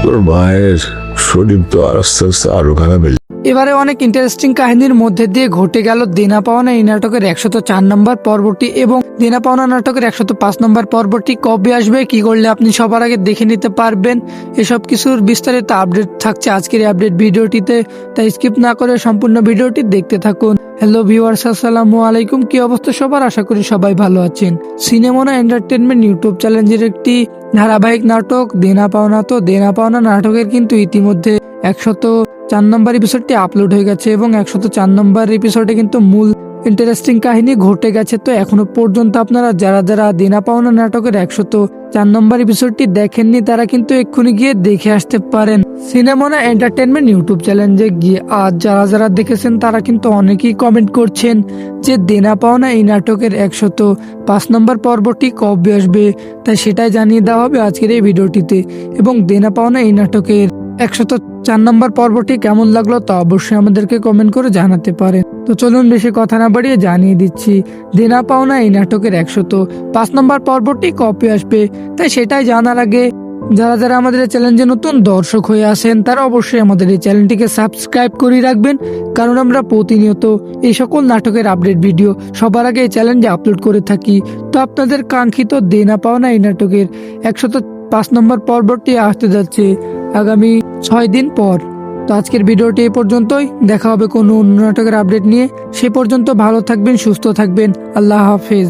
তোর মায়ের শরীর তো আস্তে আস্তে আরো খারাপ হয়ে এবারে অনেক ইন্টারেস্টিং কাহিনীর মধ্যে দিয়ে ঘটে গেল দেনা পাওনা এই নাটকের 104 নম্বর পর্বটি এবং দেনা পাওনা নাটকের 105 নম্বর পর্বটি কবে আসবে, কি করলে আপনি সবার আগে দেখে নিতে পারবেন, এসব কিছুর বিস্তারিত আপডেট থাকছে আজকের এই আপডেট ভিডিওটিতে। তাই স্কিপ না করে সম্পূর্ণ ভিডিওটি দেখতে থাকুন। হ্যালো ভিউয়ার্স, আসসালামু আলাইকুম। কি অবস্থা সবার? আশা করি সবাই ভালো আছেন। সিনেমা এন্টারটেনমেন্ট ইউটিউব চ্যানেলের একটি ধারাবাহিক নাটক দেনা পাওনা। তো দেনা পাওনা নাটকের কিন্তু ইতিমধ্যে 104 নম্বর এপিসোডটি আপলোড হয়ে গেছে এবং 104 নম্বর এপিসোডে কিন্তু মূল ইন্টারেস্টিং কাহিনী ঘটে গেছে। তো এখনো পর্যন্ত আপনারা যারা যারা দেনা পাওনা নাটকের 104 নম্বর এপিসোডটি দেখেননি তারা কিন্তু এক্ষুনি গিয়ে দেখে আসতে পারেন সিনেমা এন্টারটেনমেন্ট ইউটিউব চ্যানেলে গিয়ে। আর যারা যারা দেখেছেন তারা কিন্তু অনেকেই কমেন্ট করছেন যে দেনা পাওনা এই নাটকের 105 নম্বর পর্বটি কবে আসবে, তাই সেটাই জানিয়ে দেওয়া হবে আজকের এই ভিডিওটিতে। এবং দেনা পাওনা এই নাটকের 104 নম্বর পর্বটি কেমন লাগলো তা অবশ্যই আমাদেরকে কমেন্ট করে জানাতে পারেন। তো চলুন বেশি কথা না বাড়িয়ে জানিয়ে দিচ্ছি দেনা পাওনা এই নাটকের 105 নম্বর পর্বটি কবে আসবে। তাই সেটাই জানার আগে যারা যারা আমাদের এই চ্যানেলে নতুন দর্শক হয়ে আসেন তারা অবশ্যই আমাদের এই চ্যানেলটিকে সাবস্ক্রাইব করে রাখবেন, কারণ আমরা প্রতিনিয়ত এই সকল নাটকের আপডেট ভিডিও সবার আগে এই চ্যানেলে আপলোড করে থাকি। তো আপনাদের কাঙ্ক্ষিত দেনা পাওনা এই নাটকের 105 নম্বর পর্বটি আসতে যাচ্ছে আগামী 6 দিন পর। তো আজকের ভিডিওটি এই পর্যন্তই, দেখা হবে কোনো অন্য নাটকের আপডেট নিয়ে। সে পর্যন্ত ভালো থাকবেন, সুস্থ থাকবেন। আল্লাহ হাফেজ।